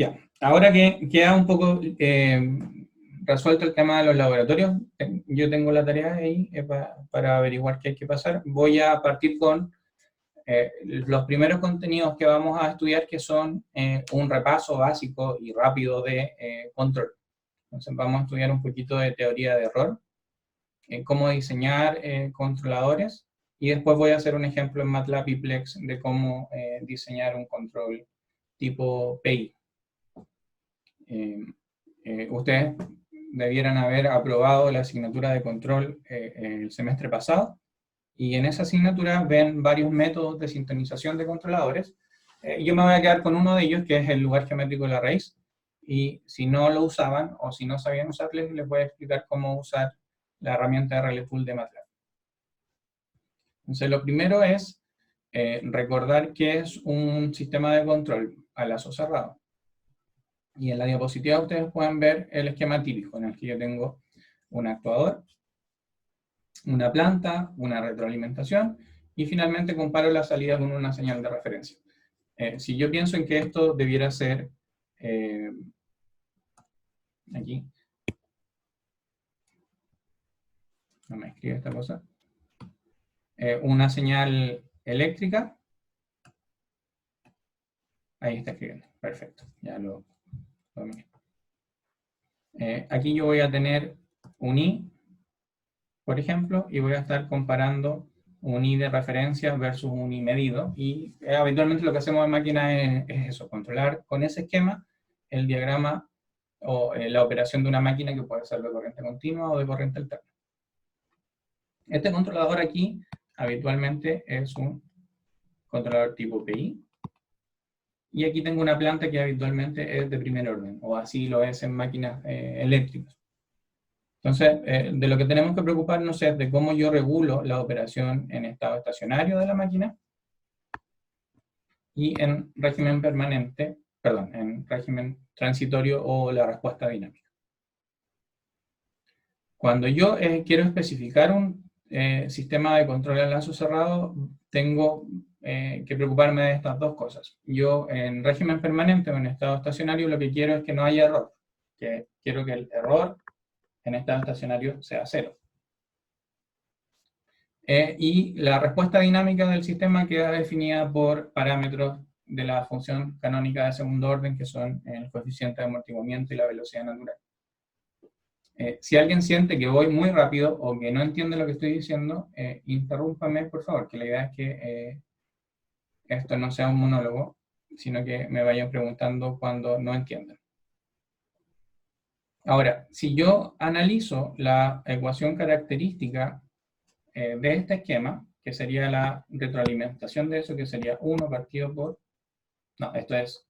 Ya, ahora que queda un poco resuelto el tema de los laboratorios, yo tengo la tarea ahí para averiguar qué hay que pasar. Voy a partir con los primeros contenidos que vamos a estudiar, que son un repaso básico y rápido de control. Entonces vamos a estudiar un poquito de teoría de error, cómo diseñar controladores, y después voy a hacer un ejemplo en MATLAB y Plex de cómo diseñar un control tipo PI. Ustedes debieran haber aprobado la asignatura de control el semestre pasado, y en esa asignatura ven varios métodos de sintonización de controladores. Yo me voy a quedar con uno de ellos, que es el lugar geométrico de la raíz, y si no lo usaban o si no sabían usarles, les voy a explicar cómo usar la herramienta RLTool de MATLAB. Entonces, lo primero es recordar qué es un sistema de control a lazo cerrado. Y en la diapositiva ustedes pueden ver el esquema típico, en el que yo tengo un actuador, una planta, una retroalimentación, y finalmente comparo la salida con una señal de referencia. Si yo pienso en que esto debiera ser, aquí, no me escribe esta cosa, una señal eléctrica, ahí está escribiendo, perfecto, ya lo miré. Aquí yo voy a tener un I, por ejemplo, y voy a estar comparando un I de referencia versus un I medido, y habitualmente lo que hacemos en máquina es eso, controlar con ese esquema el diagrama o la operación de una máquina, que puede ser de corriente continua o de corriente alterna. Este controlador aquí habitualmente es un controlador tipo PI, y aquí tengo una planta que habitualmente es de primer orden, o así lo es en máquinas eléctricas. Entonces, de lo que tenemos que preocuparnos es de cómo yo regulo la operación en estado estacionario de la máquina y en régimen permanente, perdón, en régimen transitorio o la respuesta dinámica. Cuando yo quiero especificar un sistema de control a lazo cerrado, tengo que preocuparme de estas dos cosas. Yo en régimen permanente o en estado estacionario lo que quiero es que no haya error, que quiero que el error en estado estacionario sea cero. Y la respuesta dinámica del sistema queda definida por parámetros de la función canónica de segundo orden, que son el coeficiente de amortiguamiento y la velocidad natural. Si alguien siente que voy muy rápido o que no entiende lo que estoy diciendo, interrúmpame, por favor, que la idea es que esto no sea un monólogo, sino que me vayan preguntando cuando no entiendan. Ahora, si yo analizo la ecuación característica de este esquema, que sería la retroalimentación de eso, que sería 1 partido por, no, esto es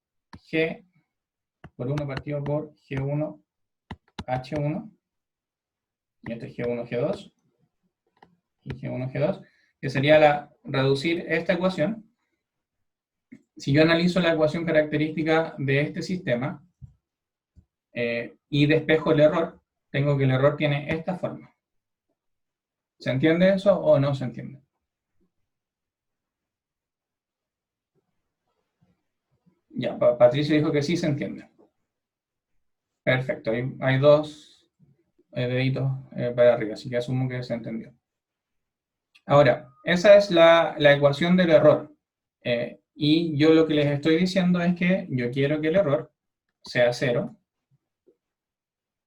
G por 1 partido por G1 H1, y esto es G1 G2, y G1 G2, que sería reducir esta ecuación. Si yo analizo la ecuación característica de este sistema y despejo el error, tengo que el error tiene esta forma. ¿Se entiende eso o no se entiende? Ya, Patricio dijo que sí se entiende. Perfecto, hay dos deditos para arriba, así que asumo que se entendió. Ahora, esa es la ecuación del error. Y yo lo que les estoy diciendo es que yo quiero que el error sea cero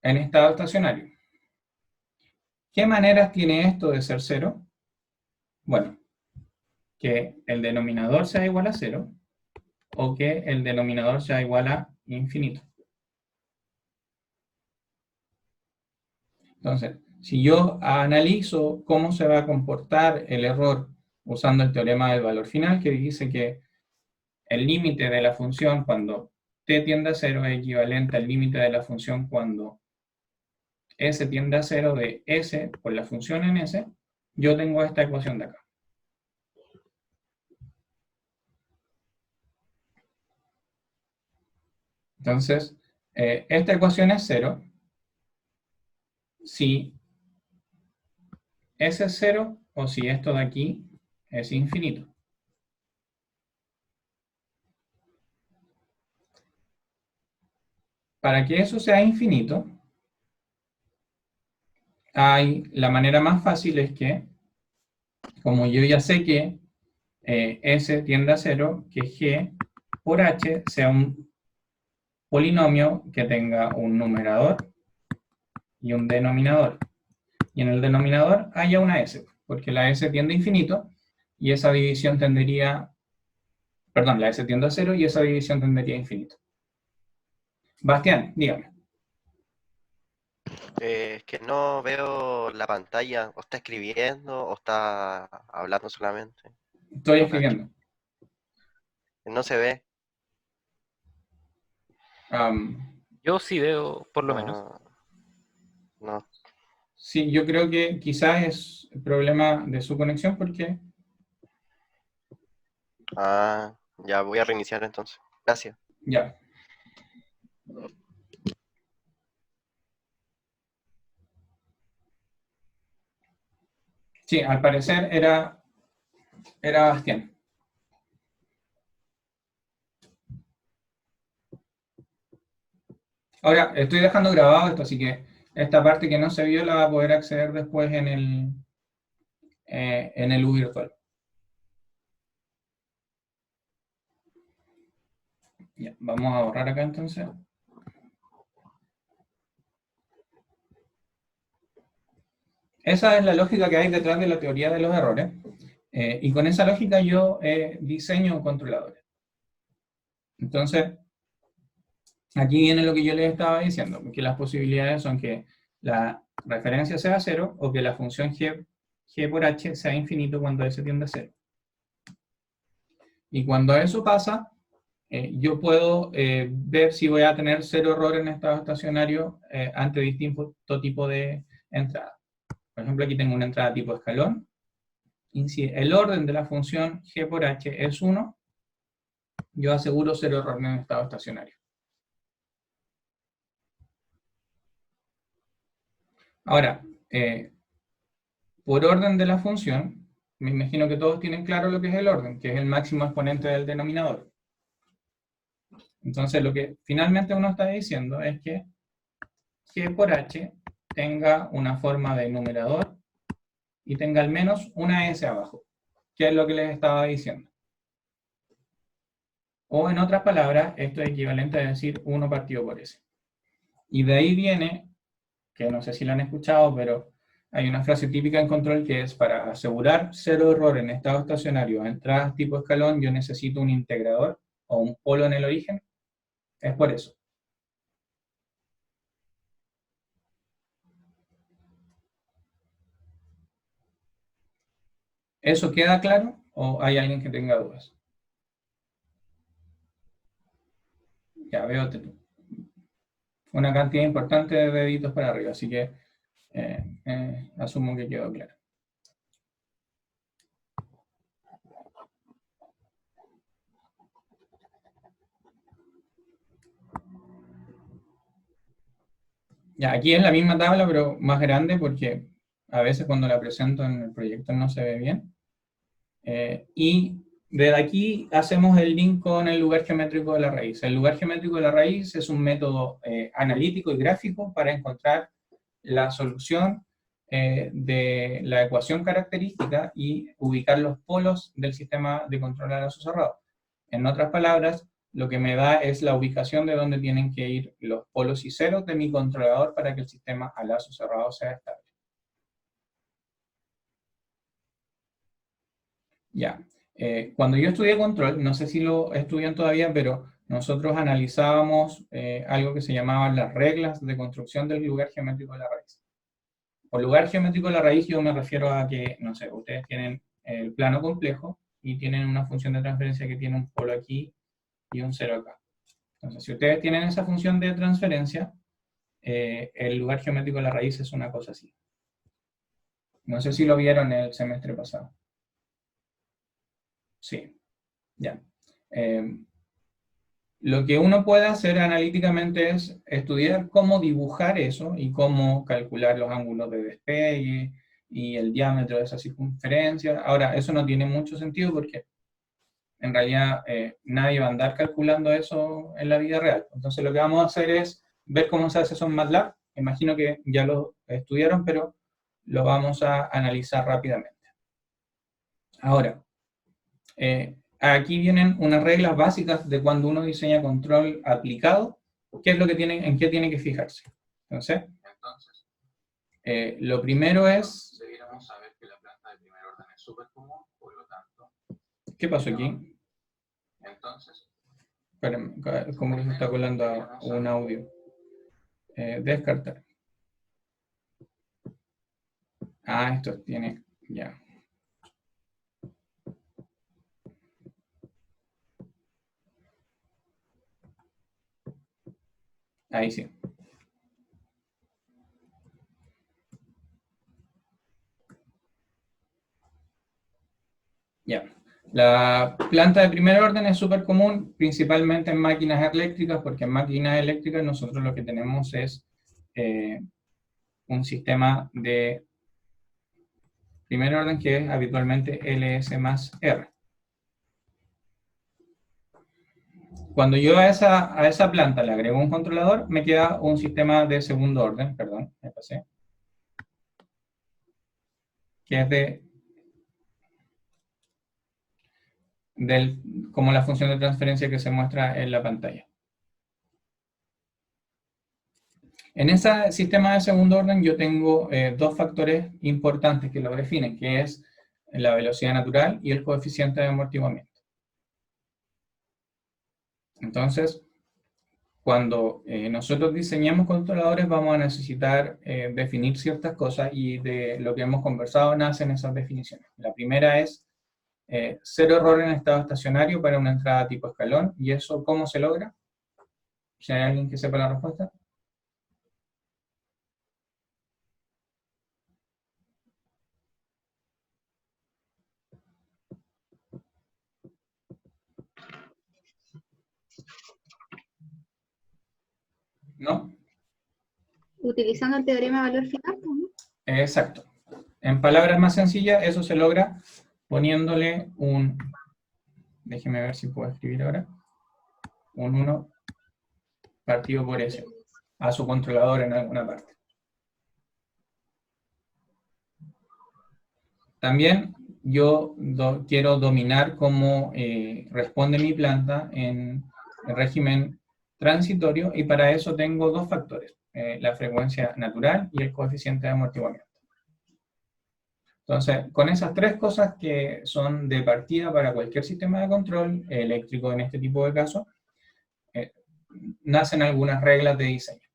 en estado estacionario. ¿Qué maneras tiene esto de ser cero? Bueno, que el denominador sea igual a cero o que el denominador sea igual a infinito. Entonces, si yo analizo cómo se va a comportar el error usando el teorema del valor final, que dice que el límite de la función cuando t tiende a 0 es equivalente al límite de la función cuando s tiende a 0 de s por la función en s, yo tengo esta ecuación de acá. Entonces, esta ecuación es 0 si s es 0 o si esto de aquí es infinito. Para que eso sea infinito, la manera más fácil es que, como yo ya sé que S tiende a 0, que G por H sea un polinomio que tenga un numerador y un denominador. Y en el denominador haya una S, porque la S tiende a infinito y esa división tendería, perdón, la S tiende a 0 y esa división tendería a infinito. Bastián, dígame. Es que no veo la pantalla, o está escribiendo, o está hablando solamente. Estoy No cacho. escribiendo. No se ve. Yo sí veo, por lo menos. No, no. Sí, yo creo que quizás es el problema de su conexión porque... Ah, ya voy a reiniciar entonces. Gracias. Ya. Sí, al parecer era Bastián. Ahora, estoy dejando grabado esto, así que esta parte que no se vio la va a poder acceder después en el U virtual. Ya, vamos a borrar acá entonces. Esa es la lógica que hay detrás de la teoría de los errores. Y con esa lógica yo diseño controladores. Entonces, aquí viene lo que yo les estaba diciendo, que las posibilidades son que la referencia sea 0 o que la función g por h sea infinito cuando s tiende a 0. Y cuando eso pasa, yo puedo ver si voy a tener 0 error en estado estacionario ante distinto tipo de entrada. Por ejemplo, aquí tengo una entrada tipo escalón. Y si el orden de la función g por h es 1, yo aseguro 0 error en estado estacionario. Ahora, por orden de la función, me imagino que todos tienen claro lo que es el orden, que es el máximo exponente del denominador. Entonces, lo que finalmente uno está diciendo es que g por h tenga una forma de numerador y tenga al menos una s abajo, que es lo que les estaba diciendo. O en otras palabras, esto es equivalente a decir 1 partido por s. Y de ahí viene, que no sé si la han escuchado, pero hay una frase típica en control que es: para asegurar 0 error en estado estacionario a entradas tipo escalón, yo necesito un integrador o un polo en el origen. Es por eso. ¿Eso queda claro o hay alguien que tenga dudas? Ya veo una cantidad importante de deditos para arriba, así que asumo que quedó claro. Ya, aquí es la misma tabla, pero más grande, porque a veces cuando la presento en el proyecto no se ve bien. Y desde aquí hacemos el link con el lugar geométrico de la raíz. El lugar geométrico de la raíz es un método analítico y gráfico para encontrar la solución de la ecuación característica y ubicar los polos del sistema de control a lazo cerrado. En otras palabras, lo que me da es la ubicación de donde tienen que ir los polos y ceros de mi controlador para que el sistema a lazo cerrado sea estable. Ya. Cuando yo estudié control, no sé si lo estudian todavía, pero nosotros analizábamos algo que se llamaban las reglas de construcción del lugar geométrico de la raíz. Por lugar geométrico de la raíz yo me refiero a que, no sé, ustedes tienen el plano complejo y tienen una función de transferencia que tiene un polo aquí y un cero acá. Entonces, si ustedes tienen esa función de transferencia, el lugar geométrico de la raíz es una cosa así. No sé si lo vieron el semestre pasado. Sí, ya. Lo que uno puede hacer analíticamente es estudiar cómo dibujar eso y cómo calcular los ángulos de despegue y el diámetro de esa circunferencia. Ahora, eso no tiene mucho sentido porque en realidad nadie va a andar calculando eso en la vida real. Entonces lo que vamos a hacer es ver cómo se hace eso en MATLAB. Imagino que ya lo estudiaron, pero lo vamos a analizar rápidamente. Ahora, aquí vienen unas reglas básicas de cuando uno diseña control aplicado, qué es lo que en qué tiene que fijarse. Entonces, lo primero es... Deberíamos saber que la planta de primer orden es súper común, por lo tanto... ¿Qué pasó aquí? Entonces... Espérenme, como que se está colando un audio. Descartar. Esto tiene... Ya. Ahí sí. Ya. La planta de primer orden es súper común, principalmente en máquinas eléctricas, porque en máquinas eléctricas nosotros lo que tenemos es un sistema de primer orden que es habitualmente LS más R. Cuando yo a esa planta le agrego un controlador, me queda un sistema de segundo orden, perdón, me pasé, que es como la función de transferencia que se muestra en la pantalla. En ese sistema de segundo orden yo tengo dos factores importantes que lo definen, que es la velocidad natural y el coeficiente de amortiguamiento. Entonces, cuando nosotros diseñamos controladores vamos a necesitar definir ciertas cosas y de lo que hemos conversado nacen esas definiciones. La primera es cero error en estado estacionario para una entrada tipo escalón. ¿Y eso cómo se logra? Si hay alguien que sepa la respuesta. ¿No? Utilizando el teorema de valor final, ¿no? Exacto. En palabras más sencillas, eso se logra poniéndole un... Déjeme ver si puedo escribir ahora. Un 1 partido por S a su controlador en alguna parte. También yo quiero dominar cómo responde mi planta en el régimen transitorio y para eso tengo dos factores, la frecuencia natural y el coeficiente de amortiguamiento. Entonces, con esas tres cosas que son de partida para cualquier sistema de control eléctrico en este tipo de casos, nacen algunas reglas de diseño.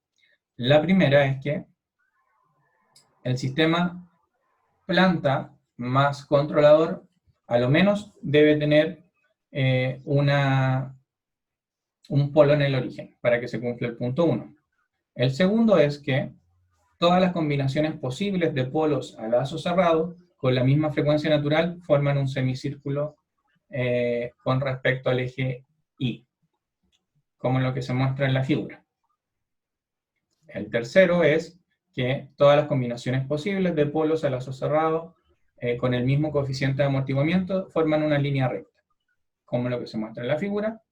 La primera es que el sistema planta más controlador a lo menos debe tener un polo en el origen para que se cumpla el punto 1. El segundo es que todas las combinaciones posibles de polos a lazo cerrado con la misma frecuencia natural forman un semicírculo con respecto al eje Y, como lo que se muestra en la figura. El tercero es que todas las combinaciones posibles de polos a lazo cerrado con el mismo coeficiente de amortiguamiento forman una línea recta, como lo que se muestra en la figura.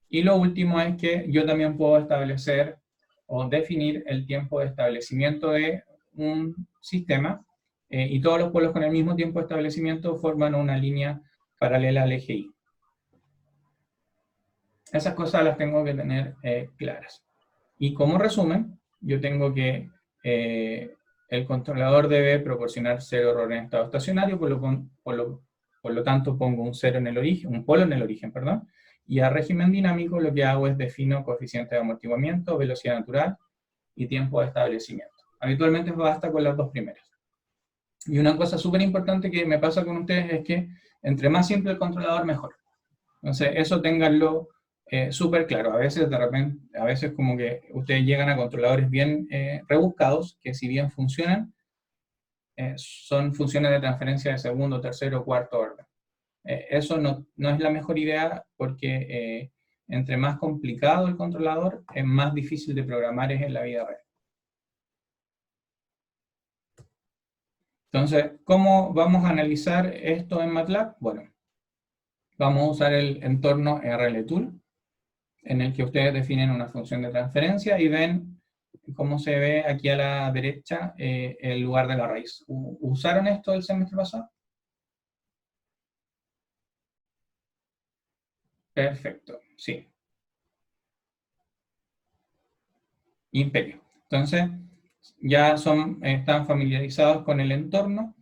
Y lo último es que yo también puedo establecer o definir el tiempo de establecimiento de un sistema y todos los polos con el mismo tiempo de establecimiento forman una línea paralela al eje Y. Esas cosas las tengo que tener claras. Y como resumen, yo tengo que el controlador debe proporcionar cero error en estado estacionario, por lo tanto pongo un cero en el origen, un polo en el origen, perdón, y a régimen dinámico lo que hago es defino coeficiente de amortiguamiento, velocidad natural y tiempo de establecimiento. Habitualmente basta con las dos primeras. Y una cosa súper importante que me pasa con ustedes es que entre más simple el controlador, mejor. Entonces, eso ténganlo súper claro. A veces, de repente, a veces como que ustedes llegan a controladores bien rebuscados, que si bien funcionan, son funciones de transferencia de segundo, tercero, cuarto orden. Eso no es la mejor idea porque entre más complicado el controlador, es más difícil de programar en la vida real. Entonces, ¿cómo vamos a analizar esto en MATLAB? Bueno, vamos a usar el entorno RLTool. en el que ustedes definen una función de transferencia y ven cómo se ve aquí a la derecha el lugar de la raíz. ¿Usaron esto el semestre pasado? Perfecto, sí. Imperio. Entonces, ya están familiarizados con el entorno.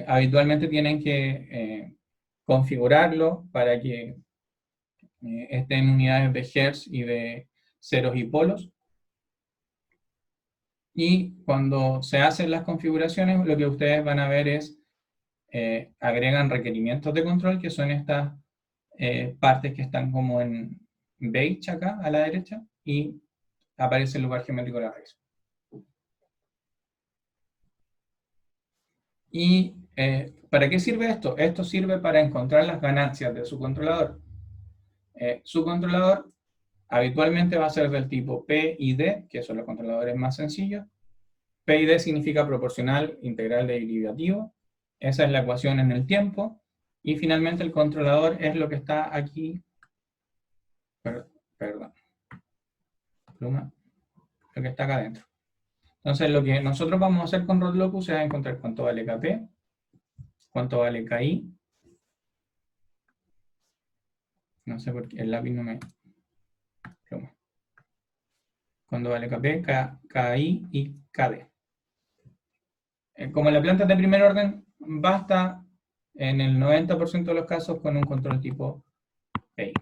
Habitualmente tienen que configurarlo para que estén en unidades de hertz y de ceros y polos. Y cuando se hacen las configuraciones, lo que ustedes van a ver es agregan requerimientos de control, que son estas partes que están como en beige acá a la derecha, y aparece el lugar geométrico de la raíz. ¿Y para qué sirve esto? Esto sirve para encontrar las ganancias de su controlador. Su controlador habitualmente va a ser del tipo P y D, que son los controladores más sencillos. P y D significa proporcional, integral, derivativo. Esa es la ecuación en el tiempo. Y finalmente el controlador es lo que está aquí. Perdón. Pluma. Lo que está acá adentro. Entonces lo que nosotros vamos a hacer con RodLocus es encontrar cuánto vale KP, cuánto vale KI. No sé por qué el lápiz no me... Pluma. Cuánto vale KP, KI y KD. Como la planta es de primer orden, basta en el 90% de los casos con un control tipo PI.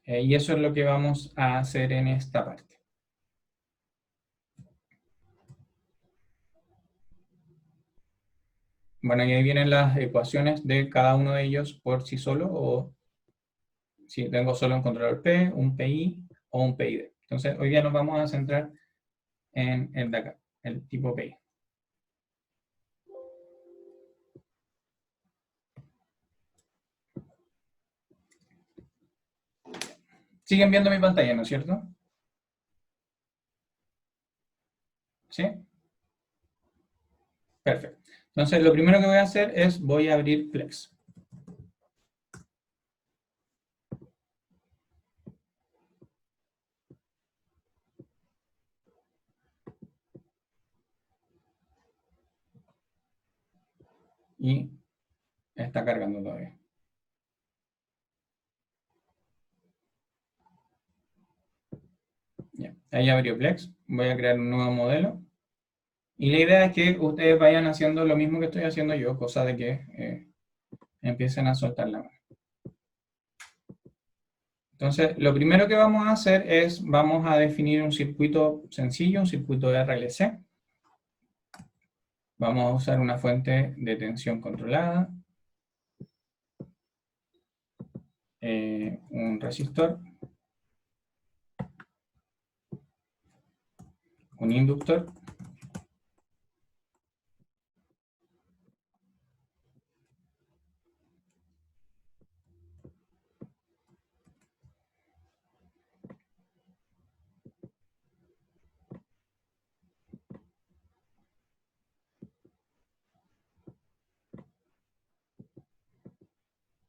Y eso es lo que vamos a hacer en esta parte. Bueno, y ahí vienen las ecuaciones de cada uno de ellos por sí solo, o si tengo solo un controlador P, un PI o un PID. Entonces, hoy día nos vamos a centrar en el de acá, el tipo PI. Siguen viendo mi pantalla, ¿no es cierto? ¿Sí? Perfecto. Entonces, lo primero que voy a hacer es, voy a abrir Plex. Y está cargando todavía. Ya, ahí abrió Plex. Voy a crear un nuevo modelo. Y la idea es que ustedes vayan haciendo lo mismo que estoy haciendo yo, cosa de que empiecen a soltar la mano. Entonces, lo primero que vamos a hacer es, vamos a definir un circuito sencillo, un circuito de RLC. Vamos a usar una fuente de tensión controlada, un resistor, un inductor,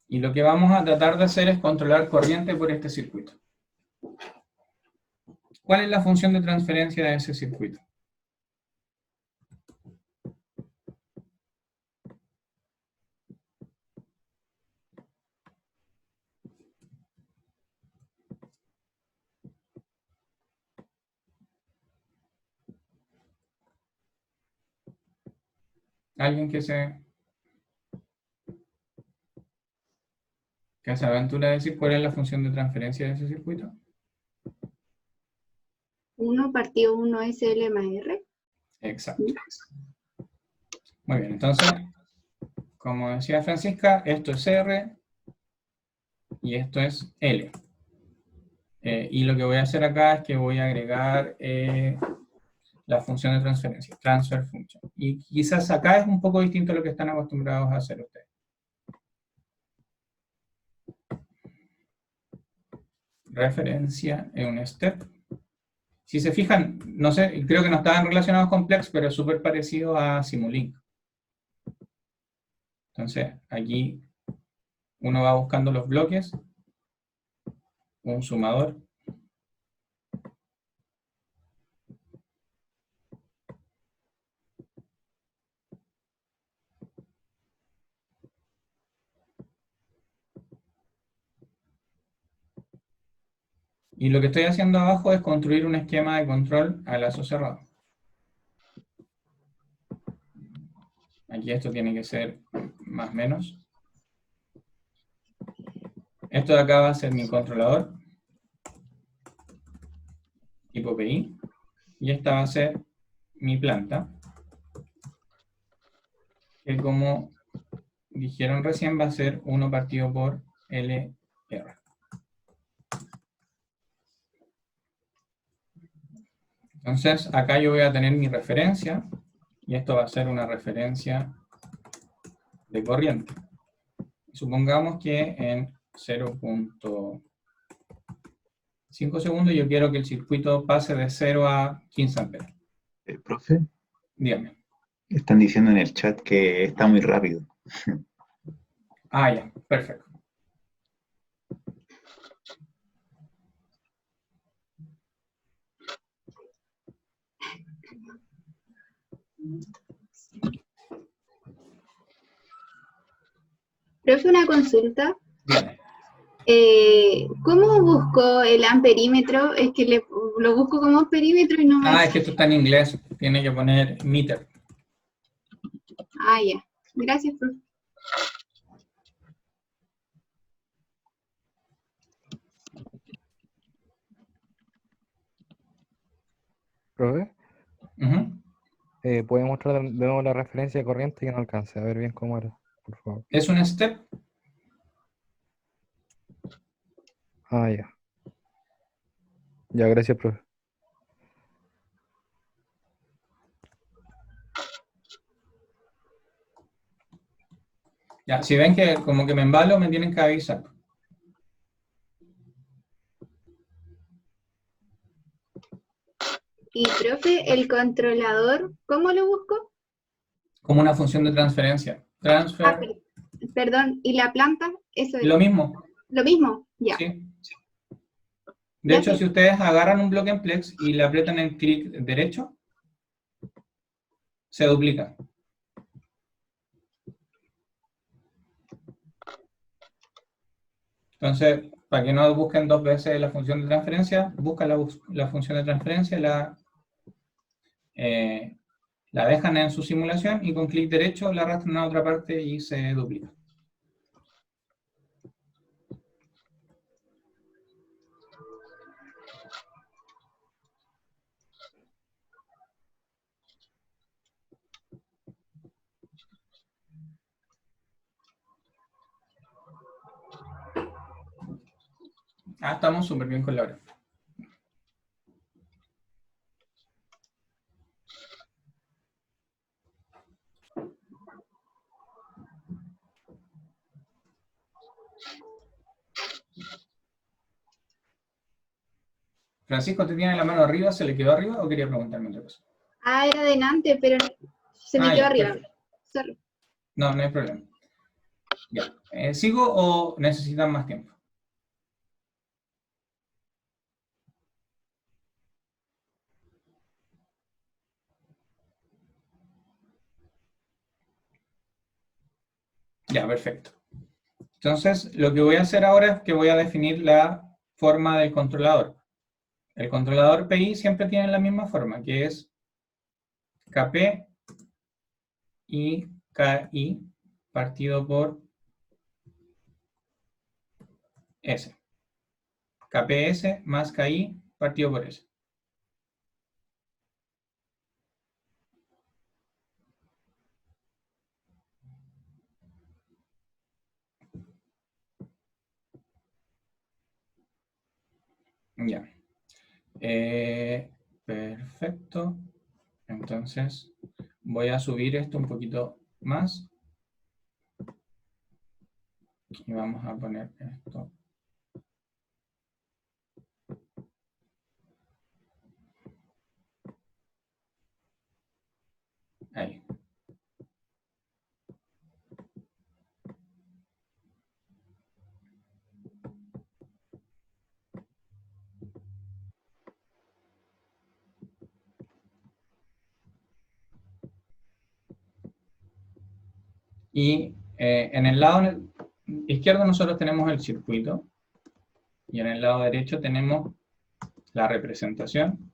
y lo que vamos a tratar de hacer es controlar corriente por este circuito. ¿Cuál es la función de transferencia de ese circuito? ¿Alguien que se aventura a decir cuál es la función de transferencia de ese circuito? 1 partido 1 SL más R. Exacto. Muy bien, entonces, como decía Francisca, esto es R y esto es L. Y lo que voy a hacer acá es que voy a agregar la función de transferencia, transfer function. Y quizás acá es un poco distinto a lo que están acostumbrados a hacer ustedes. Referencia en un step. Si se fijan, no sé, creo que no estaban relacionados con Plex, pero es súper parecido a Simulink. Entonces, aquí uno va buscando los bloques un sumador. Y lo que estoy haciendo abajo es construir un esquema de control a lazo cerrado. Aquí esto tiene que ser más menos. Esto de acá va a ser mi controlador, tipo PI. Y esta va a ser mi planta, que como dijeron recién va a ser 1 partido por LR. Entonces acá yo voy a tener mi referencia, y esto va a ser una referencia de corriente. Supongamos que en 0.5 segundos yo quiero que el circuito pase de 0 a 15 amperes. Profe, Dígame. están diciendo en el chat que está muy rápido. Ah, ya, perfecto. Profe, una consulta. Dígame. ¿Cómo busco el amperímetro? Es que lo busco como perímetro y no me... Ah, es que esto está en inglés. Tiene que poner meter. Ah, ya. Gracias, profe. Profe, Ujú. ¿puede mostrar de nuevo la referencia de corriente que no alcance a ver bien cómo era, por favor? Es un step. Ah, ya. Ya, gracias, profe. Ya, si ven que como que me embalo, me tienen que avisar. Y, profe, el controlador, ¿cómo lo busco? Como una función de transferencia. Ah, Transfer, perdón. ¿Y la planta? Eso es. lo mismo. Lo mismo, ya. Sí. De hecho, Gracias. si ustedes agarran un bloque en Plex y le aprietan el clic derecho, se duplica. Entonces, para que no busquen dos veces la función de transferencia, buscan la función de transferencia, la dejan en su simulación y con clic derecho la arrastran a otra parte y se duplica. Ah, estamos súper bien con la hora. Francisco, ¿te tiene la mano arriba? ¿Se le quedó arriba o quería preguntarme otra cosa? Ah, era delante, pero se me Ah, quedó ya, arriba. perfecto. Sorry. No, no hay problema. Ya. ¿Sigo o necesitan más tiempo? Ya, perfecto. Entonces, lo que voy a hacer ahora es que voy a definir la forma del controlador. El controlador PI siempre tiene la misma forma, que es KP y KI partido por S. KPS más KI partido por S. Ya. Perfecto. Entonces, voy a subir esto un poquito más. Y vamos a poner esto. Ahí. Y en el lado izquierdo nosotros tenemos el circuito, y en el lado derecho tenemos la representación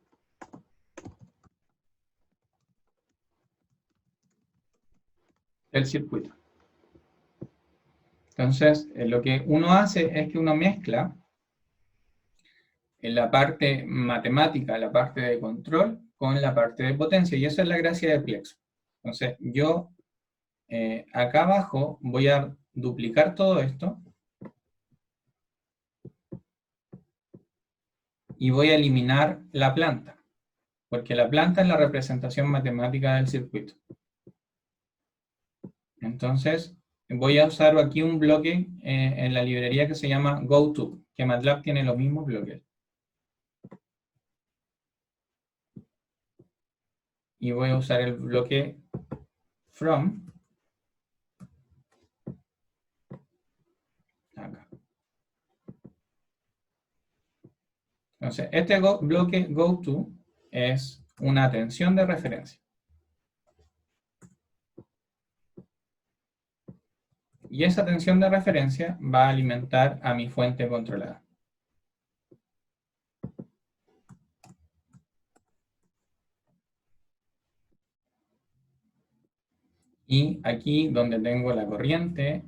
del circuito. Entonces, lo que uno hace es que uno mezcla en la parte matemática, la parte de control, con la parte de potencia, y esa es la gracia de Plexo. Entonces, yo acá abajo voy a duplicar todo esto, y voy a eliminar la planta, porque la planta es la representación matemática del circuito. Entonces, voy a usar aquí un bloque en la librería que se llama GoTo, que MATLAB tiene los mismos bloques. Y voy a usar el bloque from, acá. Entonces, este bloque GoTo es una atención de referencia. Y esa atención de referencia va a alimentar a mi fuente controlada. Y aquí donde tengo la corriente,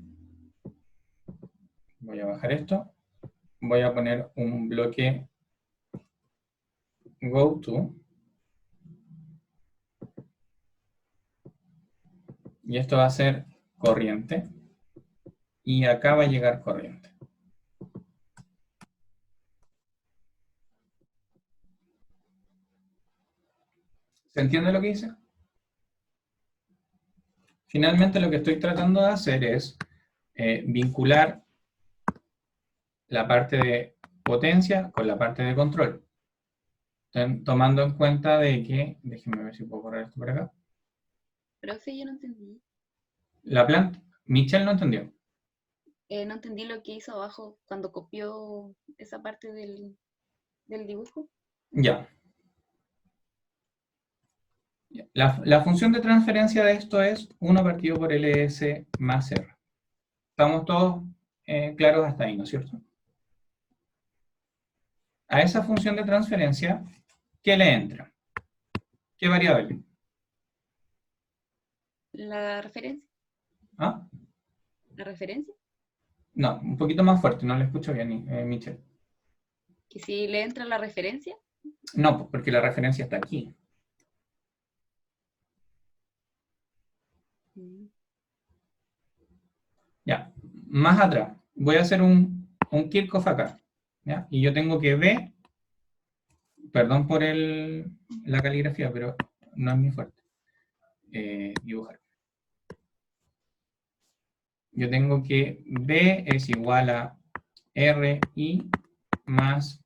voy a bajar esto, voy a poner un bloque GoTo. Y esto va a ser corriente. Y acá va a llegar corriente. ¿Se entiende lo que hice? Finalmente lo que estoy tratando de hacer es vincular la parte de potencia con la parte de control. Tomando en cuenta de que, déjenme ver si puedo correr esto por acá. Profe, yo no entendí. La planta, Michelle no entendió. No entendí lo que hizo abajo cuando copió esa parte del dibujo. Ya. La función de transferencia de esto es 1 partido por LS más R. Estamos todos claros hasta ahí, ¿no es cierto? A esa función de transferencia, ¿qué le entra? ¿Qué variable? La referencia. ¿Ah? ¿La referencia? No, un poquito más fuerte, no le escucho bien, Michelle. ¿Que si le entra la referencia? No, porque la referencia está aquí. Ya, más atrás. Voy a hacer un Kirchhoff acá. ¿Ya? Y yo tengo que B, perdón por la caligrafía, pero no es muy fuerte. Dibujar. Yo tengo que B es igual a RI más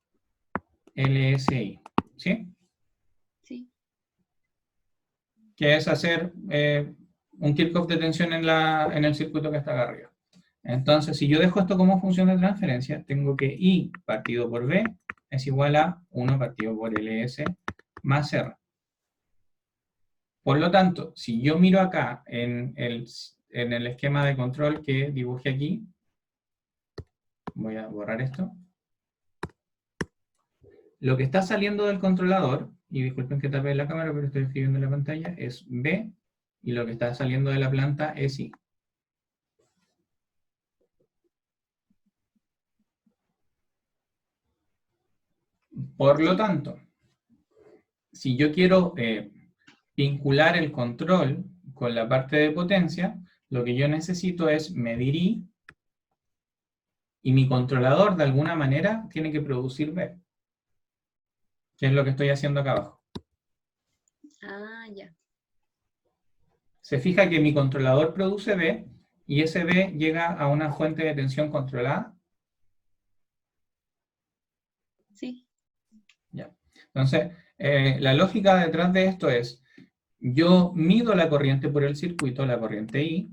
LSI. ¿Sí? Sí. Que es hacer un Kirchhoff de tensión en el circuito que está acá arriba. Entonces, si yo dejo esto como función de transferencia, tengo que I partido por B es igual a 1 partido por LS más R. Por lo tanto, si yo miro acá en el esquema de control que dibujé aquí, voy a borrar esto. Lo que está saliendo del controlador, y disculpen que tape la cámara, pero estoy escribiendo en la pantalla, es B, y lo que está saliendo de la planta es I. Por lo tanto, si yo quiero vincular el control con la parte de potencia, lo que yo necesito es medir I, y mi controlador de alguna manera tiene que producir B, que es lo que estoy haciendo acá abajo. Ah, ya. Se fija que mi controlador produce B, y ese B llega a una fuente de tensión controlada. Sí. Ya. Entonces, la lógica detrás de esto es, yo mido la corriente por el circuito, la corriente I,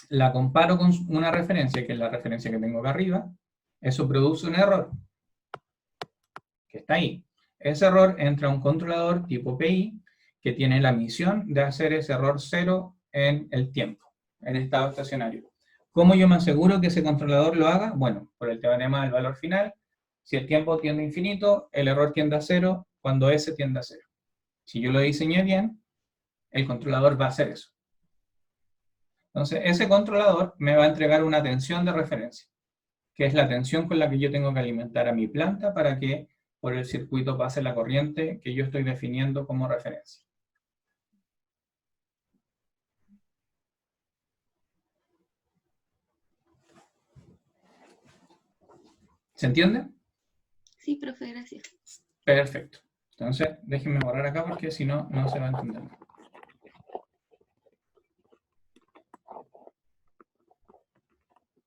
la comparo con una referencia, que es la referencia que tengo acá arriba, eso produce un error, que está ahí. Ese error entra a un controlador tipo PI, que tiene la misión de hacer ese error cero en el tiempo. en estado estacionario. ¿Cómo yo me aseguro que ese controlador lo haga? Bueno, por el teorema del valor final. Si el tiempo tiende a infinito, el error tiende a 0 cuando S tiende a 0. Si yo lo diseñé bien, el controlador va a hacer eso. Entonces, ese controlador me va a entregar una tensión de referencia, que es la tensión con la que yo tengo que alimentar a mi planta para que por el circuito pase la corriente que yo estoy definiendo como referencia. ¿Se entiende? Sí, profe, gracias. Perfecto. Entonces, déjenme borrar acá porque si no, no se va a entender.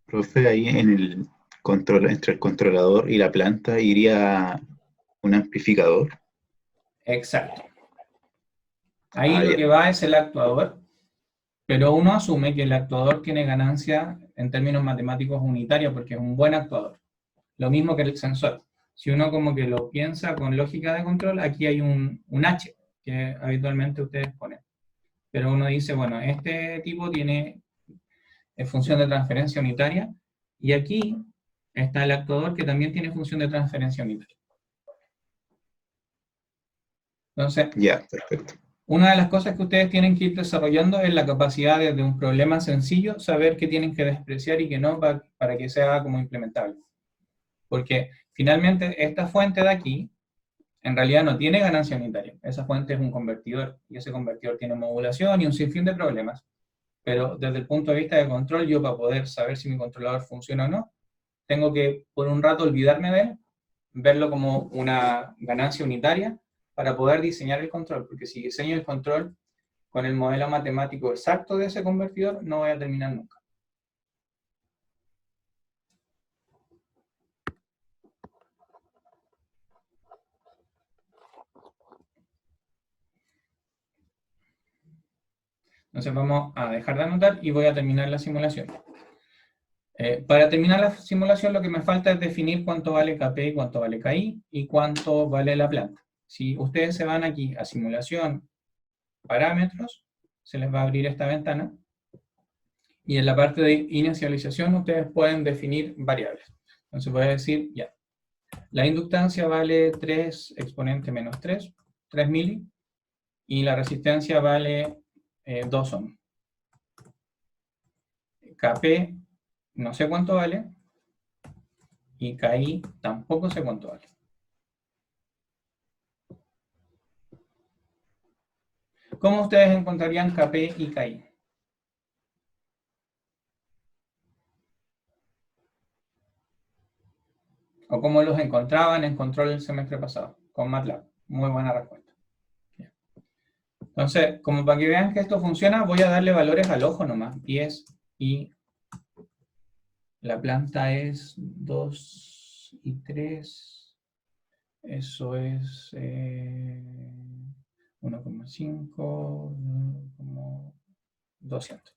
Profe, ahí en el control, entre el controlador y la planta iría un amplificador. Exacto. Ahí lo Ya. que va es el actuador, pero uno asume que el actuador tiene ganancia en términos matemáticos unitaria porque es un buen actuador. Lo mismo que el sensor. Si uno como que lo piensa con lógica de control, aquí hay un H que habitualmente ustedes ponen. Pero uno dice, bueno, este tipo tiene función de transferencia unitaria y aquí está el actuador que también tiene función de transferencia unitaria. Entonces, Ya, perfecto. una de las cosas que ustedes tienen que ir desarrollando es la capacidad de un problema sencillo, saber qué tienen que despreciar y qué no para que sea como implementable. Porque finalmente esta fuente de aquí, en realidad no tiene ganancia unitaria. Esa fuente es un convertidor, y ese convertidor tiene modulación y un sinfín de problemas. Pero desde el punto de vista de control, yo para poder saber si mi controlador funciona o no, tengo que por un rato olvidarme de él, verlo como una ganancia unitaria, para poder diseñar el control. Porque si diseño el control con el modelo matemático exacto de ese convertidor, no voy a terminar nunca. Entonces vamos a dejar de anotar y voy a terminar la simulación. Para terminar la simulación lo que me falta es definir cuánto vale Kp y cuánto vale Ki y cuánto vale la planta. Si ustedes se van aquí a simulación, parámetros, se les va a abrir esta ventana y en la parte de inicialización ustedes pueden definir variables. Entonces voy a decir, ya, la inductancia vale 3 exponente menos 3 mili, y la resistencia vale 2 ohm. Kp no sé cuánto vale, y Ki tampoco sé cuánto vale. ¿Cómo ustedes encontrarían Kp y Ki? ¿O cómo los encontraban en control el semestre pasado? Con MATLAB. Muy buena respuesta. Entonces, como para que vean que esto funciona, voy a darle valores al ojo nomás. 10 y la planta es 2 y 3. Eso es 1,5, como 200.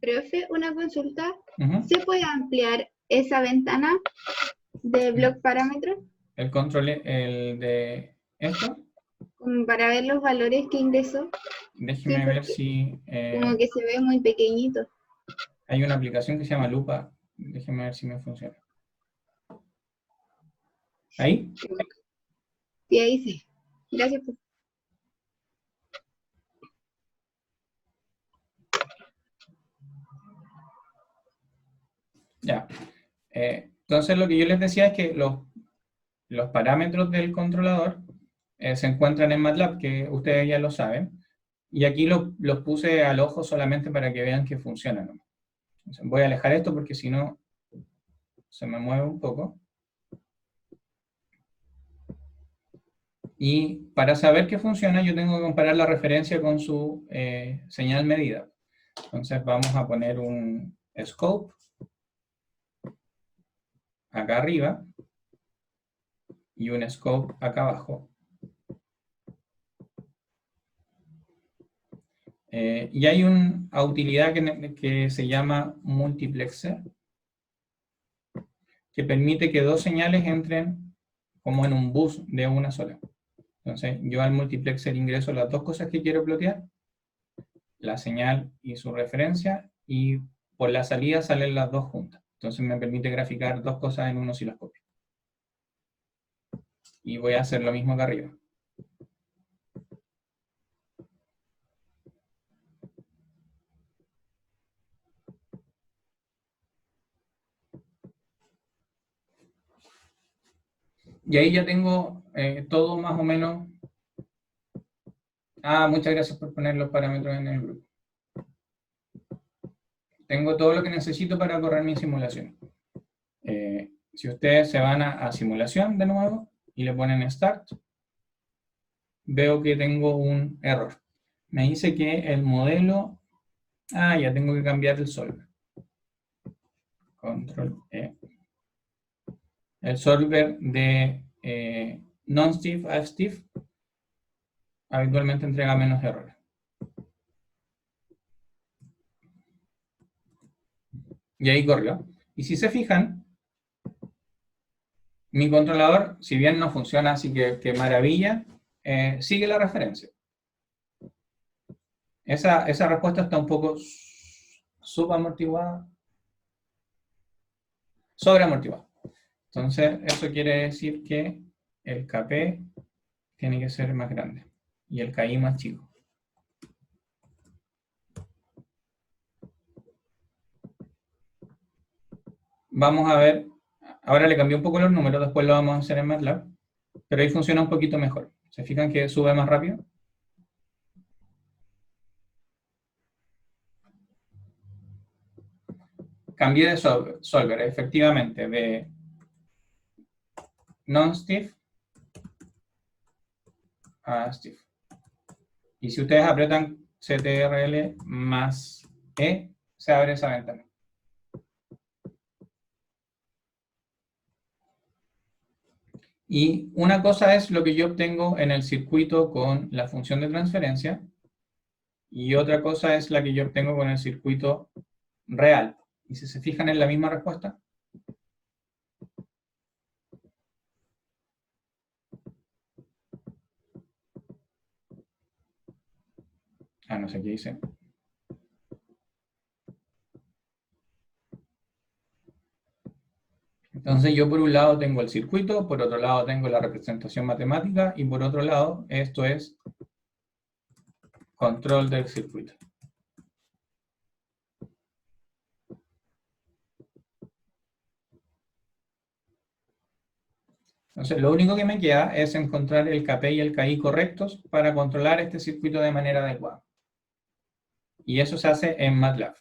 Profe, una consulta. Ujú. ¿Se puede ampliar esa ventana de block parámetros El control, el de esto, como para ver los valores que ingresó? déjeme Sí, ver porque si como que se ve muy pequeñito. hay una aplicación que se llama Lupa. Déjeme ver si me funciona. ¿Ahí? Sí, ahí sí. Gracias, profe. Ya. Entonces lo que yo les decía es que los parámetros del controlador se encuentran en MATLAB, que ustedes ya lo saben. Y aquí los puse al ojo solamente para que vean que funcionan, ¿no? Entonces, voy a alejar esto porque si no se me mueve un poco. Y para saber que funciona, yo tengo que comparar la referencia con su señal medida. Entonces vamos a poner un scope acá arriba y un scope acá abajo. Y hay una utilidad que se llama multiplexer, que permite que dos señales entren como en un bus de una sola. Entonces, yo al multiplexer ingreso las dos cosas que quiero plotear, la señal y su referencia, y por la salida salen las dos juntas. Entonces me permite graficar dos cosas en un osciloscopio. Y voy a hacer lo mismo acá arriba. Y ahí ya tengo todo más o menos. Muchas gracias por poner los parámetros en el grupo. Tengo todo lo que necesito para correr mi simulación. Si ustedes se van a simulación de nuevo y le ponen Start, veo que tengo un error. Me dice que el modelo... ya tengo que cambiar el solver. Control E. El solver de non-stiff a stiff habitualmente entrega menos errores. Y ahí corrió. Y si se fijan, mi controlador, si bien no funciona así que maravilla, sigue la referencia. Esa respuesta está un poco subamortiguada, sobreamortiguada. Entonces, eso quiere decir que el KP tiene que ser más grande y el KI más chico. Vamos a ver, ahora le cambié un poco los números, después lo vamos a hacer en MATLAB, pero ahí funciona un poquito mejor. ¿Se fijan que sube más rápido? Cambié de solver, efectivamente, de non-stiff a stiff. Y si ustedes aprietan CTRL más E, se abre esa ventana. Y una cosa es lo que yo obtengo en el circuito con la función de transferencia, y otra cosa es la que yo obtengo con el circuito real. Y si se fijan en la misma respuesta, no sé qué dice. Entonces yo por un lado tengo el circuito, por otro lado tengo la representación matemática, y por otro lado esto es control del circuito. Entonces lo único que me queda es encontrar el KP y el KI correctos para controlar este circuito de manera adecuada. Y eso se hace en MATLAB.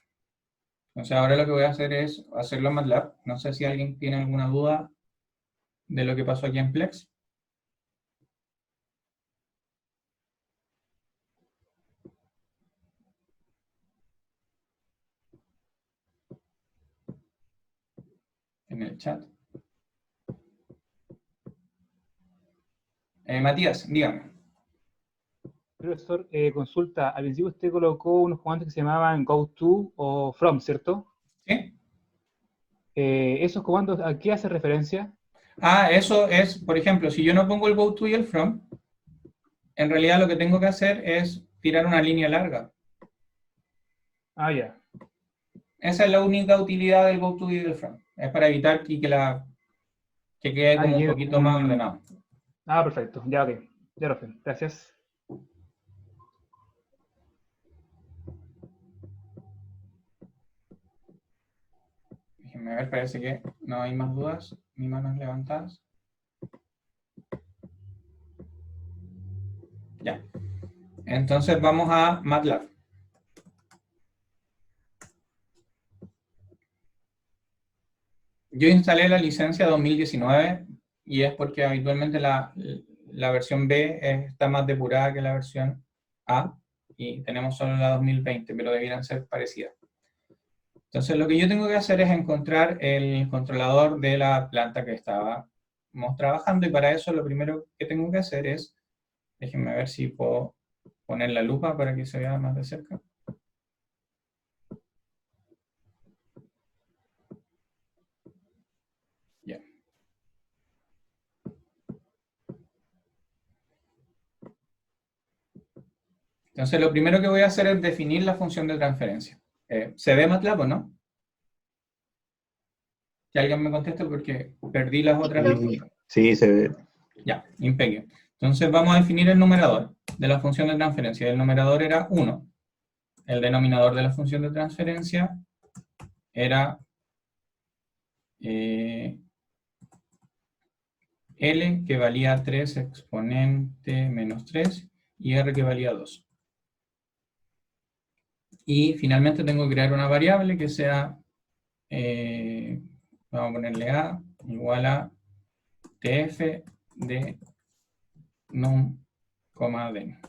Entonces ahora lo que voy a hacer es hacerlo en MATLAB. No sé si alguien tiene alguna duda de lo que pasó aquí en Plex. En el chat. Matías, dígame. Profesor, consulta, al principio usted colocó unos comandos que se llamaban goTo o from, ¿cierto? ¿Sí? ¿Esos comandos a qué hace referencia? Eso es, por ejemplo, si yo no pongo el goTo y el from, en realidad lo que tengo que hacer es tirar una línea larga. Ya. Esa es la única utilidad del goTo y del from. Es para evitar que quede como un poquito más ordenado. Perfecto. Ya, ok. Ya lo sé. Gracias. Déjenme ver, parece que no hay más dudas ni manos levantadas. Ya. Entonces vamos a MATLAB. Yo instalé la licencia 2019 y es porque habitualmente la versión B está más depurada que la versión A y tenemos solo la 2020, pero debieran ser parecidas. Entonces lo que yo tengo que hacer es encontrar el controlador de la planta que estábamos trabajando, y para eso lo primero que tengo que hacer es, déjenme ver si puedo poner la lupa para que se vea más de cerca. Ya. Entonces, lo primero que voy a hacer es definir la función de transferencia. ¿Se ve MATLAB o no? Que alguien me conteste porque perdí las otras diapositivas. Sí, se ve. Ya, imperio. Entonces vamos a definir el numerador de la función de transferencia. El numerador era 1. El denominador de la función de transferencia era L, que valía 3 exponente menos 3, y R, que valía 2. Y finalmente tengo que crear una variable que sea, vamos a ponerle A, igual a TF de num, den.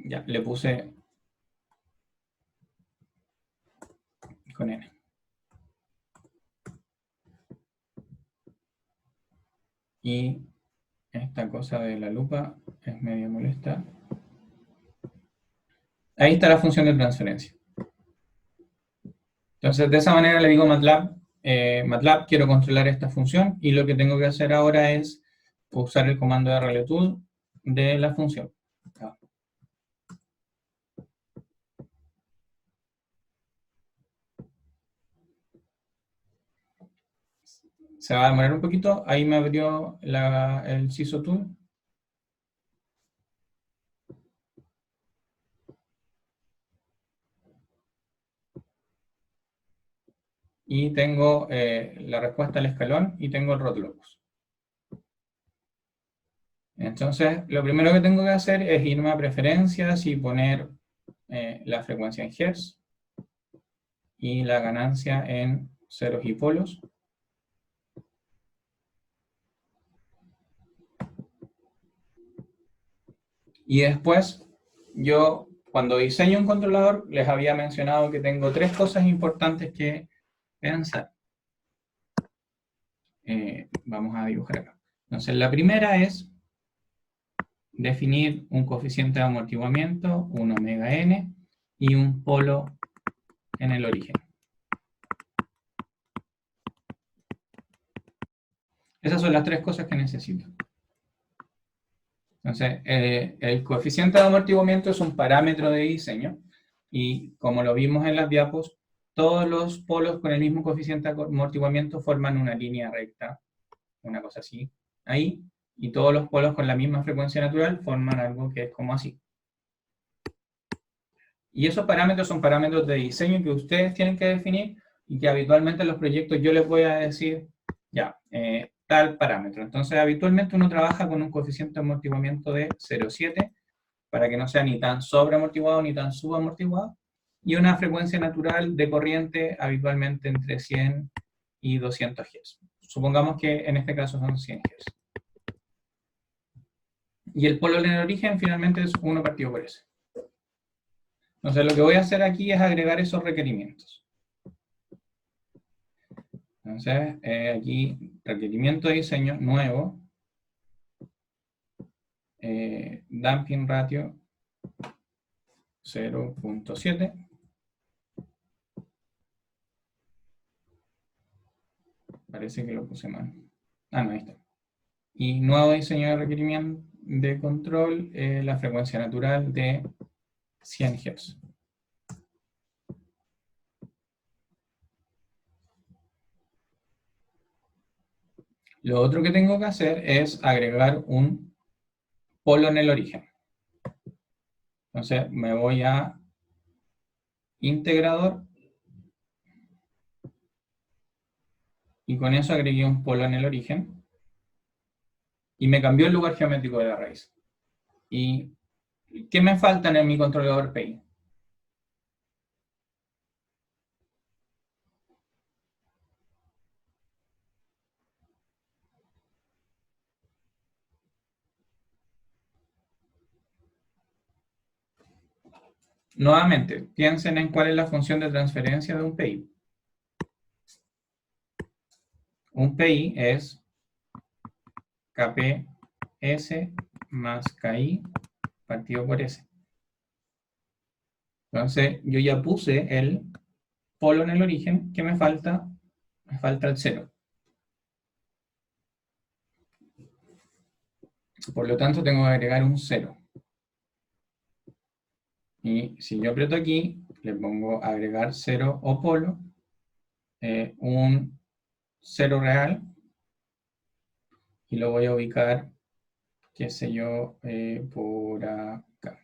Ya, le puse con N. Y esta cosa de la lupa es medio molesta. Ahí está la función de transferencia. Entonces, de esa manera le digo a MATLAB, MATLAB, quiero controlar esta función, y lo que tengo que hacer ahora es usar el comando de reletud de la función. Se va a demorar un poquito. Ahí me abrió el CISO Tool. Y tengo la respuesta al escalón y tengo el ROT-locus. Entonces, lo primero que tengo que hacer es irme a preferencias y poner la frecuencia en Hz y la ganancia en ceros y polos. Y después, yo cuando diseño un controlador, les había mencionado que tengo 3 cosas importantes que pensar. Vamos a dibujar acá. Entonces, la primera es definir un coeficiente de amortiguamiento, un omega n, y un polo en el origen. Esas son las 3 cosas que necesito. Entonces, el coeficiente de amortiguamiento es un parámetro de diseño, y como lo vimos en las diapos, todos los polos con el mismo coeficiente de amortiguamiento forman una línea recta, una cosa así, ahí, y todos los polos con la misma frecuencia natural forman algo que es como así. Y esos parámetros son parámetros de diseño que ustedes tienen que definir, y que habitualmente en los proyectos yo les voy a decir, ya, tal parámetro. Entonces, habitualmente uno trabaja con un coeficiente de amortiguamiento de 0,7, para que no sea ni tan sobreamortiguado ni tan subamortiguado, y una frecuencia natural de corriente habitualmente entre 100 y 200 Hz. Supongamos que en este caso son 100 Hz. Y el polo en el origen finalmente es 1 partido por S. Entonces, lo que voy a hacer aquí es agregar esos requerimientos. Entonces, aquí, requerimiento de diseño nuevo, damping ratio 0.7. Parece que lo puse mal. Ah, no, ahí está. Y nuevo diseño de requerimiento de control, la frecuencia natural de 100 Hz. Lo otro que tengo que hacer es agregar un polo en el origen. Entonces me voy a integrador, y con eso agregué un polo en el origen, y me cambió el lugar geométrico de la raíz. ¿Y qué me falta en mi controlador PI? Nuevamente, piensen en cuál es la función de transferencia de un PI. Un PI es KPS más KI partido por S. Entonces, yo ya puse el polo en el origen. ¿Qué me falta? Me falta el 0. Por lo tanto, tengo que agregar un 0. Y si yo aprieto aquí, le pongo agregar 0 o polo, un 0 real, y lo voy a ubicar, qué sé yo, por acá.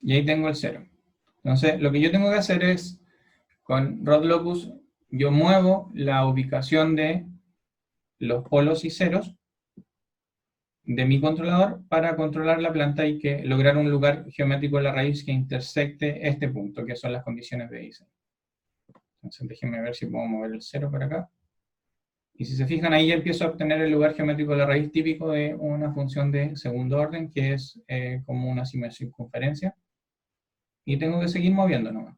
Y ahí tengo el 0. Entonces, lo que yo tengo que hacer es, con Rod Locus, yo muevo la ubicación de los polos y ceros de mi controlador para controlar la planta y que lograr un lugar geométrico de la raíz que intersecte este punto, que son las condiciones de diseño. Entonces, déjenme ver si puedo mover el 0 por acá. Y si se fijan, ahí ya empiezo a obtener el lugar geométrico de la raíz típico de una función de segundo orden, que es como una circunferencia. Y tengo que seguir moviendo nomás.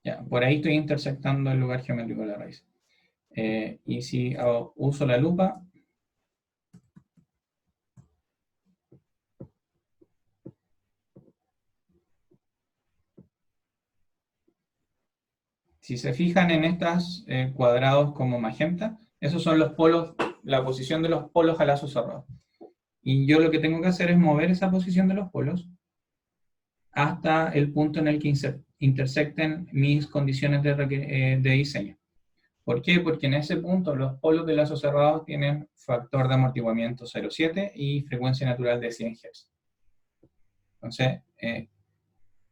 Ya, por ahí estoy intersectando el lugar geométrico de la raíz. Y si uso la lupa, si se fijan en estos cuadrados como magenta, esos son los polos, la posición de los polos a lazo cerrado. Y yo lo que tengo que hacer es mover esa posición de los polos hasta el punto en el que intersecten mis condiciones de diseño. ¿Por qué? Porque en ese punto los polos de lazo cerrado tienen factor de amortiguamiento 0,7 y frecuencia natural de 100 Hz. Entonces,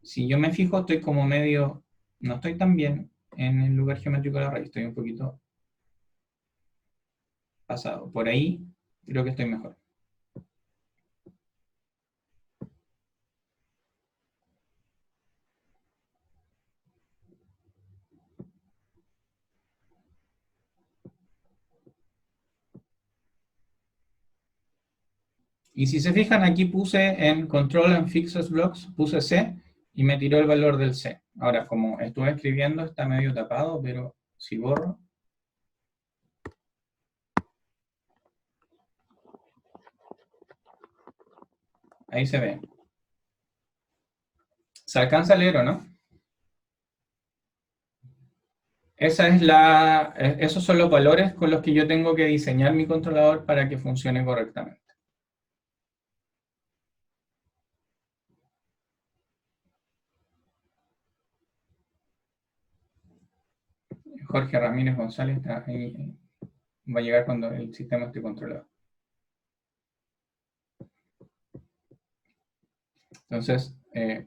si yo me fijo, estoy como medio, no estoy tan bien en el lugar geométrico de la raíz, estoy un poquito pasado. Por ahí creo que estoy mejor. Y si se fijan, aquí puse en Control and Fixes Blocks, puse C y me tiró el valor del C. Ahora, como estuve escribiendo, está medio tapado, pero si borro, ahí se ve. ¿Se alcanza a leer o no? Esos son los valores con los que yo tengo que diseñar mi controlador para que funcione correctamente. Jorge Ramírez González está ahí, va a llegar cuando el sistema esté controlado. Entonces,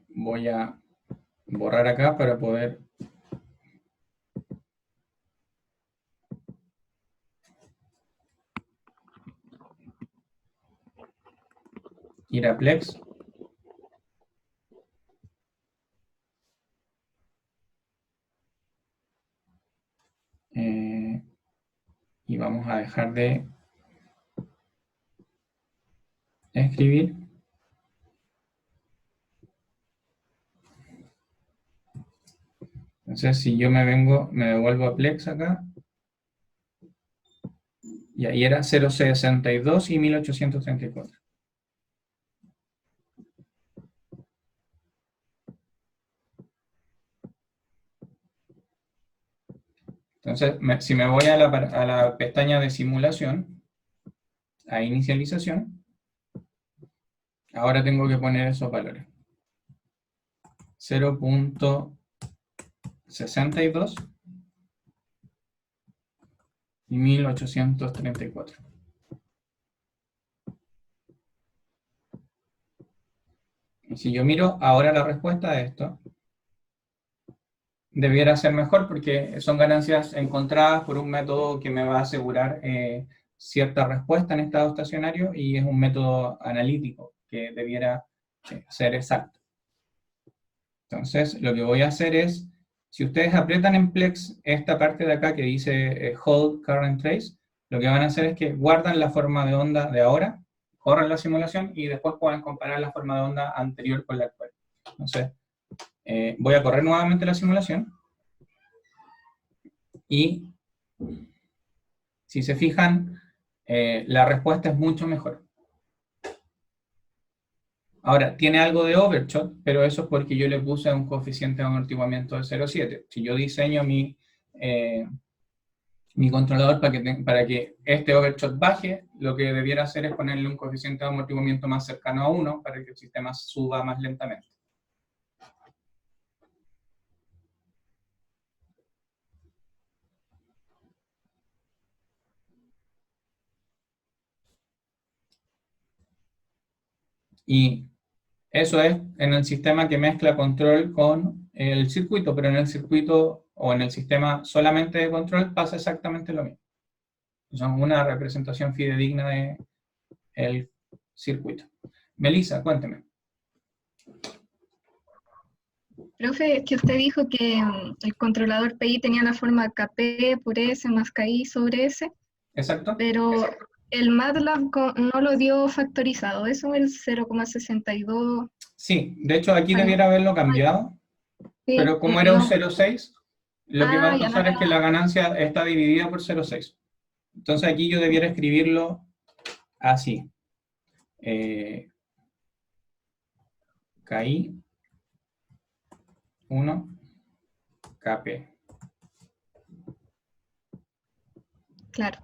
voy a borrar acá para poder ir a Plex. Y vamos a dejar de escribir. Entonces, si yo me devuelvo a Plex acá, y ahí era 0,62 y 1834. Entonces, si me voy a la pestaña de simulación, a inicialización, ahora tengo que poner esos valores. 0,62 y 1834. Y si yo miro ahora la respuesta a esto, debiera ser mejor porque son ganancias encontradas por un método que me va a asegurar cierta respuesta en estado estacionario y es un método analítico que debiera ser exacto. Entonces, lo que voy a hacer es, si ustedes aprietan en Plex esta parte de acá que dice Hold Current Trace, lo que van a hacer es que guardan la forma de onda de ahora, corren la simulación y después pueden comparar la forma de onda anterior con la actual. Entonces, voy a correr nuevamente la simulación y si se fijan, la respuesta es mucho mejor. Ahora, tiene algo de overshot, pero eso es porque yo le puse un coeficiente de amortiguamiento de 0,7. Si yo diseño mi controlador para que este overshot baje, lo que debiera hacer es ponerle un coeficiente de amortiguamiento más cercano a 1 para que el sistema suba más lentamente. Y eso es en el sistema que mezcla control con el circuito, pero en el circuito o en el sistema solamente de control pasa exactamente lo mismo. Son una representación fidedigna del circuito. Melissa, cuénteme. Profe, que usted dijo que el controlador PI tenía la forma KP por S más KI sobre S, Exacto. pero el MATLAB no lo dio factorizado, eso es el 0,62. Sí, de hecho aquí debiera haberlo cambiado, Sí, pero como era un no. 0,6, lo que va a ya pasar no. es que la ganancia está dividida por 0,6. Entonces aquí yo debiera escribirlo así. KI 1 KP. Claro.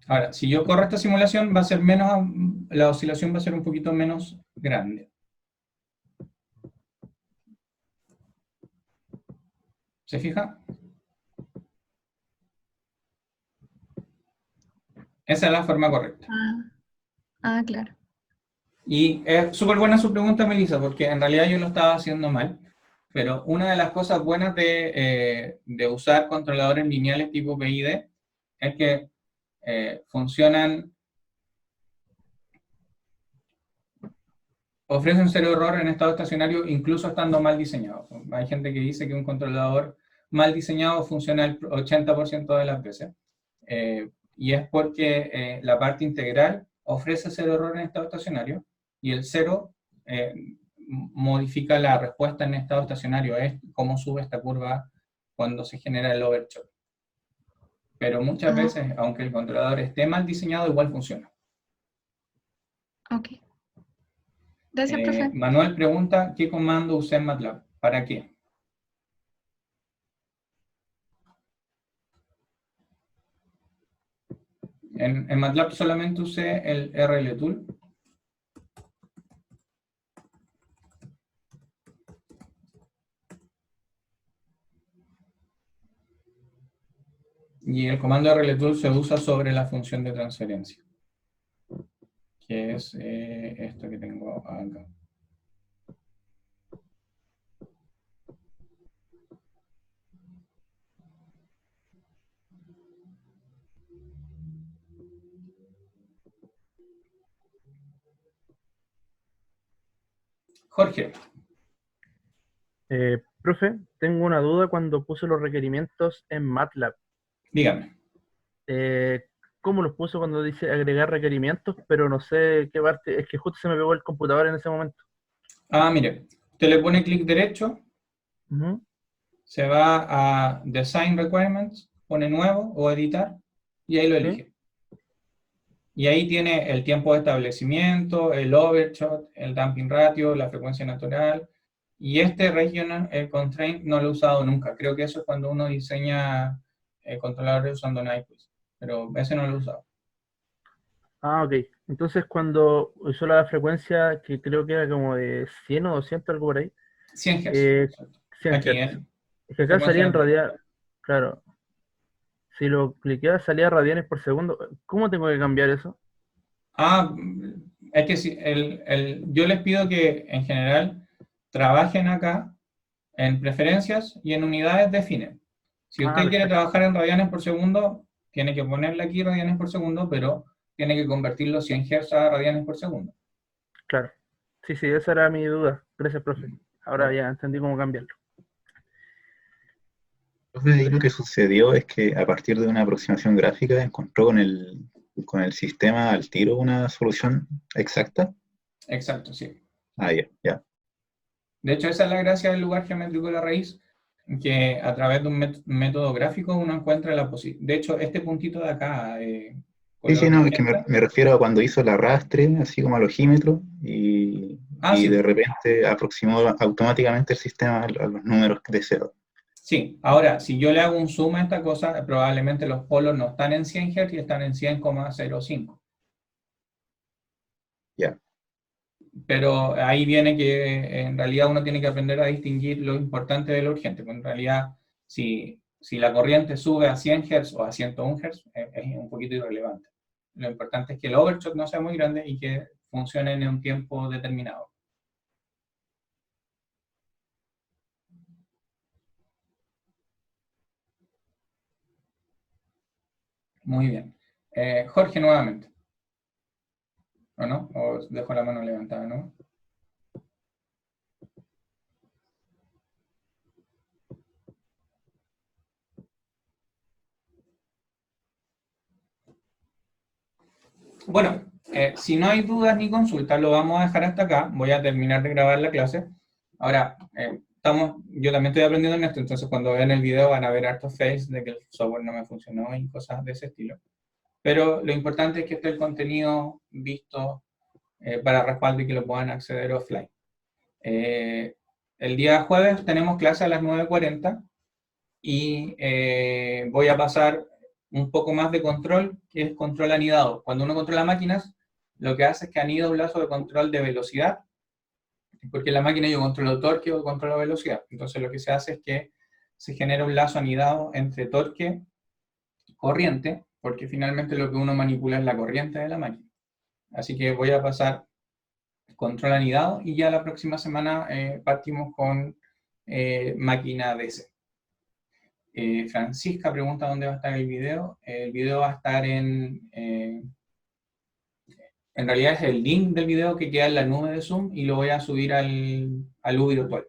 Ahora, si yo corro esta simulación, va a ser menos, la oscilación va a ser un poquito menos grande. ¿Se fija? Esa es la forma correcta. Claro. Y es súper buena su pregunta, Melissa, porque en realidad yo lo estaba haciendo mal. Pero una de las cosas buenas de usar controladores lineales tipo PID es que funcionan, ofrecen cero error en estado estacionario incluso estando mal diseñados. Hay gente que dice que un controlador mal diseñado funciona el 80% de las veces. Y es porque la parte integral ofrece cero error en estado estacionario y el cero modifica la respuesta en estado estacionario, es cómo sube esta curva cuando se genera el overshot. Pero muchas veces, aunque el controlador esté mal diseñado, igual funciona. Ok. Gracias, profe. Manuel pregunta, ¿qué comando usé en MATLAB? ¿Para qué? En MATLAB solamente usé el RLTool. Y el comando RLTool se usa sobre la función de transferencia, que es esto que tengo acá. Jorge. Profe, tengo una duda cuando puse los requerimientos en MATLAB. Dígame. ¿Cómo los puse cuando dice agregar requerimientos? Pero no sé qué parte, es que justo se me pegó el computador en ese momento. Mire, usted le pone clic derecho, se va a Design Requirements, pone Nuevo o Editar, y ahí lo elige. Y ahí tiene el tiempo de establecimiento, el overshot, el damping ratio, la frecuencia natural, y este Regional Constraint no lo he usado nunca. Creo que eso es cuando uno diseña controladores usando Nyquist, pero ese no lo he usado. Ok. Entonces cuando usó la frecuencia, que creo que era como de 100 o 200, algo por ahí. 100 Hz. 100 Aquí, Hz. Es que acá salía en radianes. Claro. Si lo cliqueaba salía radianes por segundo. ¿Cómo tengo que cambiar eso? Es que si yo les pido que en general trabajen acá en preferencias y en unidades definen. Si usted quiere trabajar en radianes por segundo, tiene que ponerle aquí radianes por segundo, pero tiene que convertir los 100 Hz a radianes por segundo. Claro. Sí, esa era mi duda. Gracias, profe. Ahora ya entendí cómo cambiarlo. Entonces, ahí lo que sucedió es que a partir de una aproximación gráfica encontró con el sistema al tiro una solución exacta. Exacto, sí. Ya. De hecho, esa es la gracia del lugar geométrico de la raíz, que a través de un método gráfico uno encuentra la posibilidad. De hecho, este puntito de acá, Sí, no, es que me refiero a cuando hizo el arrastre, así como al ojímetro, y sí. de repente aproximó automáticamente el sistema a los números deseados. Sí, ahora, si yo le hago un zoom a esta cosa, probablemente los polos no están en 100 Hz y están en 100,05. Ya. Pero ahí viene que en realidad uno tiene que aprender a distinguir lo importante de lo urgente. Porque en realidad, si la corriente sube a 100 Hz o a 101 Hz, es un poquito irrelevante. Lo importante es que el overshot no sea muy grande y que funcione en un tiempo determinado. Muy bien. Jorge, nuevamente. ¿O no? ¿O dejo la mano levantada, no? Bueno, si no hay dudas ni consultas, lo vamos a dejar hasta acá. Voy a terminar de grabar la clase. Ahora, yo también estoy aprendiendo en esto, entonces cuando vean el video van a ver hartos fails de que el software no me funcionó y cosas de ese estilo. Pero lo importante es que esté el contenido visto para respaldo y que lo puedan acceder offline. El día jueves tenemos clase a las 9:40 y voy a pasar un poco más de control, que es control anidado. Cuando uno controla máquinas, lo que hace es que anida un lazo de control de velocidad, porque en la máquina yo controlo torque o controlo velocidad. Entonces lo que se hace es que se genera un lazo anidado entre torque y corriente, porque finalmente lo que uno manipula es la corriente de la máquina. Así que voy a pasar control anidado y ya la próxima semana partimos con máquina DC. Francisca pregunta dónde va a estar el video. El video va a estar en realidad es el link del video que queda en la nube de Zoom y lo voy a subir al UBI virtual.